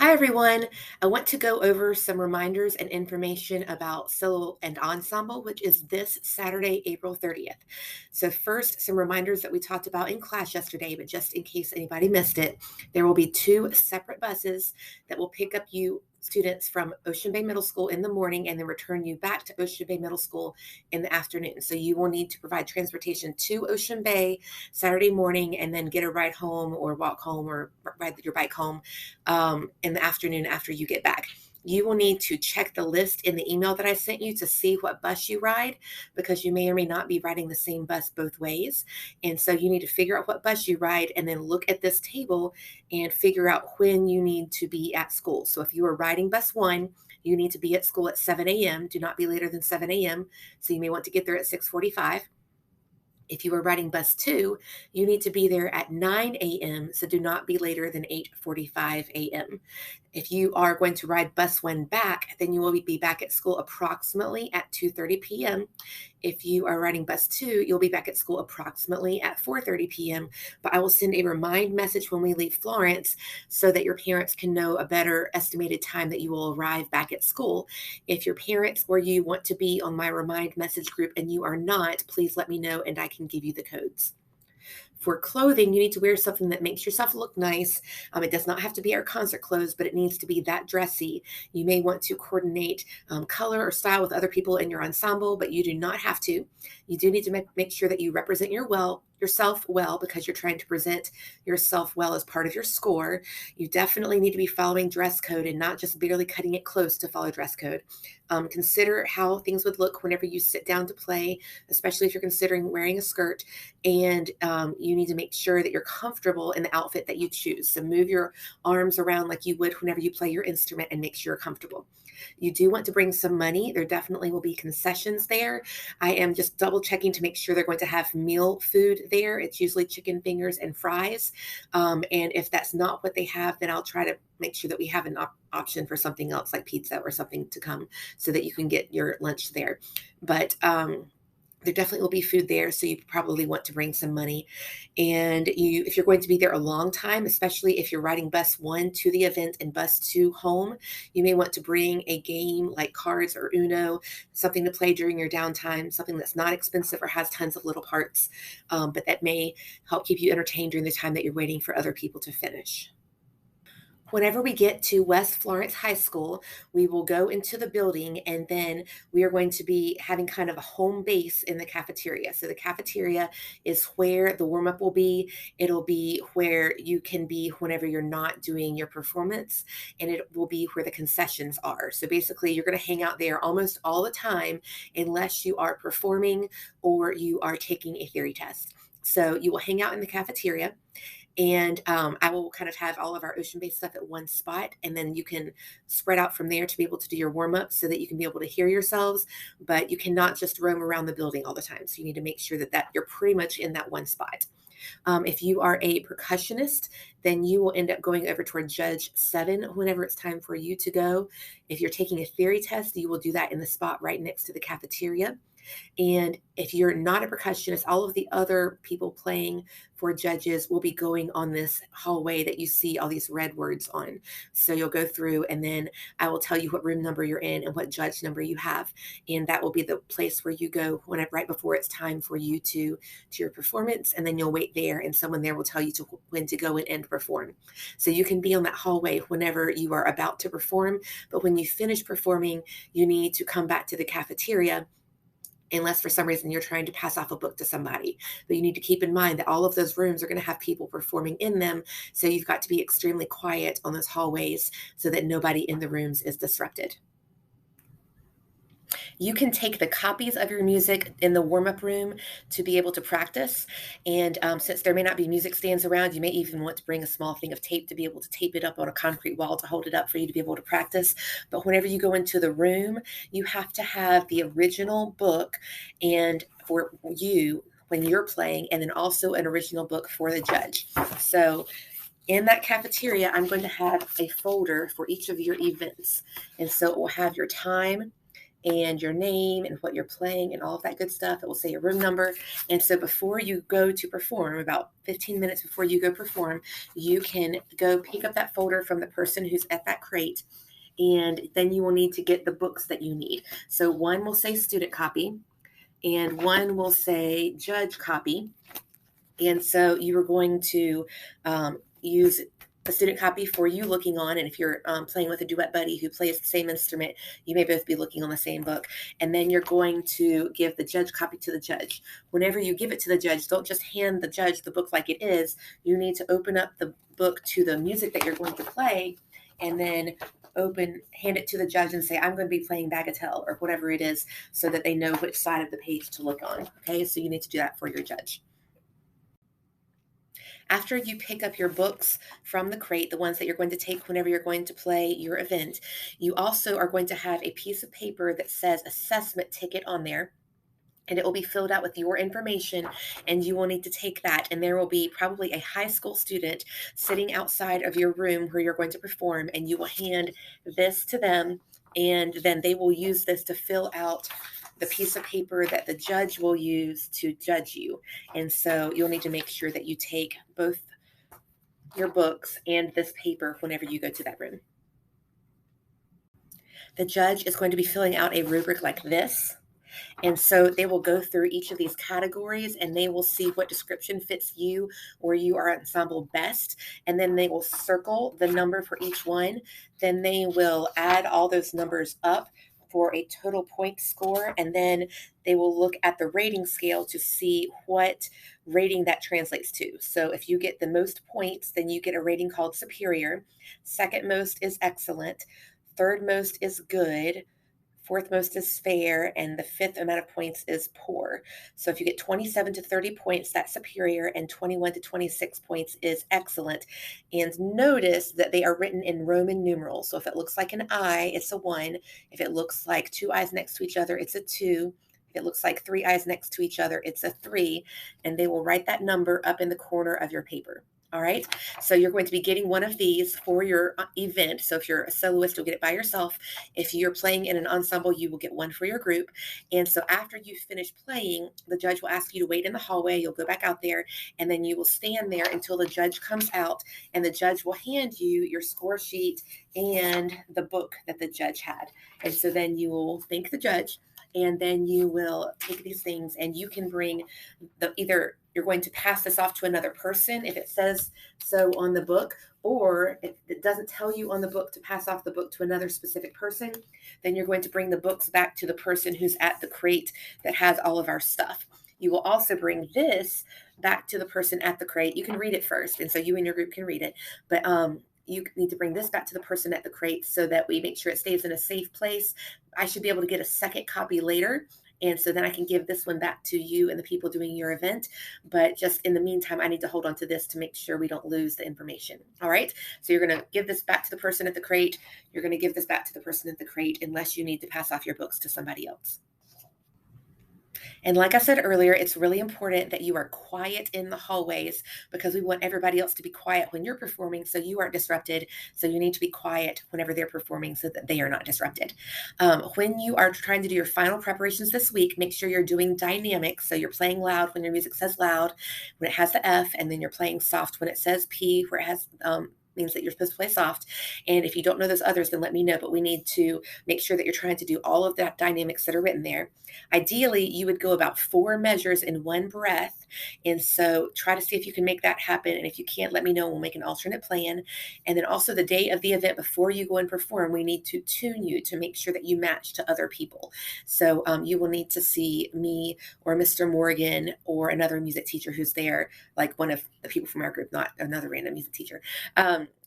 Hi, everyone. I want to go over some reminders and information about solo and ensemble, which is this Saturday, April 30th. So, first, some reminders that we talked about in class yesterday, but just in case anybody missed it, there will be two separate buses that will pick up you students from Ocean Bay Middle School in the morning and then return you back to Ocean Bay Middle School in the afternoon. So, you will need to provide transportation to Ocean Bay Saturday morning and then get a ride home or walk home or ride your bike home in the afternoon after you get back. You will need to check the list in the email that I sent you to see what bus you ride because you may or may not be riding the same bus both ways. And so you need to figure out what bus you ride and then look at this table and figure out when you need to be at school. So if you are riding bus one, you need to be at school at 7 a.m. Do not be later than 7 a.m. So you may want to get there at 6:45. If you are riding bus two, you need to be there at 9 a.m., so do not be later than 8:45 a.m. If you are going to ride bus one back, then you will be back at school approximately at 2:30 p.m. If you are riding bus two, you'll be back at school approximately at 4:30 p.m. But I will send a remind message when we leave Florence so that your parents can know a better estimated time that you will arrive back at school. If your parents or you want to be on my remind message group and you are not, please let me know and I can give you the codes. For clothing, you need to wear something that makes yourself look nice. It does not have to be our concert clothes, but it needs to be that dressy. You may want to coordinate color or style with other people in your ensemble, but you do not have to. You do need to make sure that you represent yourself well because you're trying to present yourself well as part of your score. You definitely need to be following dress code and not just barely cutting it close to follow dress code. Consider how things would look whenever you sit down to play, especially if you're considering wearing a skirt. And you need to make sure that you're comfortable in the outfit that you choose. So move your arms around like you would whenever you play your instrument and make sure you're comfortable. You do want to bring some money. There definitely will be concessions there. I am just double checking to make sure they're going to have meal food there. It's usually chicken fingers and fries. And if that's not what they have, then I'll try to make sure that we have an option for something else like pizza or something to come so that you can get your lunch there. But there definitely will be food there, so you probably want to bring some money. And if you're going to be there a long time, especially if you're riding bus one to the event and bus two home, you may want to bring a game like cards or Uno, something to play during your downtime, something that's not expensive or has tons of little parts, but that may help keep you entertained during the time that you're waiting for other people to finish. Whenever we get to West Florence High School, we will go into the building and then we are going to be having kind of a home base in the cafeteria. So the cafeteria is where the warm up will be. It'll be where you can be whenever you're not doing your performance, and it will be where the concessions are. So basically, you're going to hang out there almost all the time unless you are performing or you are taking a theory test. So you will hang out in the cafeteria. And I will kind of have all of our ocean-based stuff at one spot, and then you can spread out from there to be able to do your warm-up so that you can be able to hear yourselves, but you cannot just roam around the building all the time. So you need to make sure that you're pretty much in that one spot. If you are a percussionist, then you will end up going over toward Judge 7 whenever it's time for you to go. If you're taking a theory test, you will do that in the spot right next to the cafeteria. And if you're not a percussionist, all of the other people playing for judges will be going on this hallway that you see all these red words on. So you'll go through and then I will tell you what room number you're in and what judge number you have. And that will be the place where you go right before it's time for you to your performance. And then you'll wait there and someone there will tell you when to go in and perform. So you can be on that hallway whenever you are about to perform. But when you finish performing, you need to come back to the cafeteria unless for some reason you're trying to pass off a book to somebody. But you need to keep in mind that all of those rooms are going to have people performing in them. So you've got to be extremely quiet on those hallways so that nobody in the rooms is disrupted. You can take the copies of your music in the warm-up room to be able to practice. And since there may not be music stands around, you may even want to bring a small thing of tape to be able to tape it up on a concrete wall to hold it up for you to be able to practice. But whenever you go into the room, you have to have the original book and for you when you're playing, and then also an original book for the judge. So in that cafeteria, I'm going to have a folder for each of your events. And so it will have your time and your name and what you're playing and all of that good stuff. It will say your room number. And so before you go to perform, about 15 minutes before you go perform, you can go pick up that folder from the person who's at that crate. And then you will need to get the books that you need. So one will say student copy, and one will say judge copy. And so you are going to use a student copy for you looking on. And if you're playing with a duet buddy who plays the same instrument, you may both be looking on the same book. And then you're going to give the judge copy to the judge. Whenever you give it to the judge, don't just hand the judge the book like it is. You need to open up the book to the music that you're going to play, and then hand it to the judge and say, I'm going to be playing bagatelle or whatever it is, so that they know which side of the page to look on. Okay, so you need to do that for your judge. After you pick up your books from the crate, the ones that you're going to take whenever you're going to play your event, you also are going to have a piece of paper that says assessment ticket on there. And it will be filled out with your information, and you will need to take that. And there will be probably a high school student sitting outside of your room where you're going to perform, and you will hand this to them, and then they will use this to fill out the piece of paper that the judge will use to judge you. And so you'll need to make sure that you take both your books and this paper whenever you go to that room. The judge is going to be filling out a rubric like this. And so they will go through each of these categories, and they will see what description fits you or you are ensemble best. And then they will circle the number for each one. Then they will add all those numbers up for a total point score. And then they will look at the rating scale to see what rating that translates to. So if you get the most points, then you get a rating called superior. Second most is excellent. Third most is good. Fourth most is fair, and the fifth amount of points is poor. So if you get 27 to 30 points, that's superior, and 21 to 26 points is excellent. And notice that they are written in Roman numerals. So if it looks like an I, it's a 1. If it looks like two I's next to each other, it's a 2. If it looks like three I's next to each other, it's a 3. And they will write that number up in the corner of your paper. All right, so you're going to be getting one of these for your event. So if you're a soloist, you'll get it by yourself. If you're playing in an ensemble, you will get one for your group. And so after you finish playing, the judge will ask you to wait in the hallway. You'll go back out there, and then you will stand there until the judge comes out, and the judge will hand you your score sheet and the book that the judge had. And so then you will thank the judge, and then you will take these things, and you can bring either you're going to pass this off to another person if it says so on the book, or if it doesn't tell you on the book to pass off the book to another specific person, then you're going to bring the books back to the person who's at the crate that has all of our stuff. You will also bring this back to the person at the crate. You can read it first, and so you and your group can read it, but you need to bring this back to the person at the crate so that we make sure it stays in a safe place. I should be able to get a second copy later, and so then I can give this one back to you and the people doing your event. But just in the meantime, I need to hold on to this to make sure we don't lose the information. All right. So you're going to give this back to the person at the crate. You're going to give this back to the person at the crate unless you need to pass off your books to somebody else. And like I said earlier, it's really important that you are quiet in the hallways, because we want everybody else to be quiet when you're performing so you aren't disrupted. So you need to be quiet whenever they're performing so that they are not disrupted. When you are trying to do your final preparations this week, make sure you're doing dynamics. So you're playing loud when your music says loud, when it has the F, and then you're playing soft when it says P, where it has means that you're supposed to play soft. And if you don't know those others, then let me know. But we need to make sure that you're trying to do all of that dynamics that are written there. Ideally, you would go about 4 measures in one breath. And so try to see if you can make that happen. And if you can't, let me know. We'll make an alternate plan. And then also the day of the event, before you go and perform, we need to tune you to make sure that you match to other people. So you will need to see me or Mr. Morgan or another music teacher who's there, like one of the people from our group, not another random music teacher,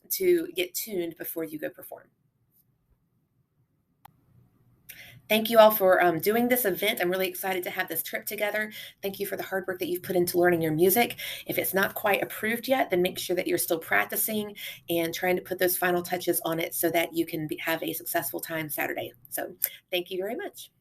to get tuned before you go perform. Thank you all for doing this event. I'm really excited to have this trip together. Thank you for the hard work that you've put into learning your music. If it's not quite approved yet, then make sure that you're still practicing and trying to put those final touches on it so that you can have a successful time Saturday. So thank you very much.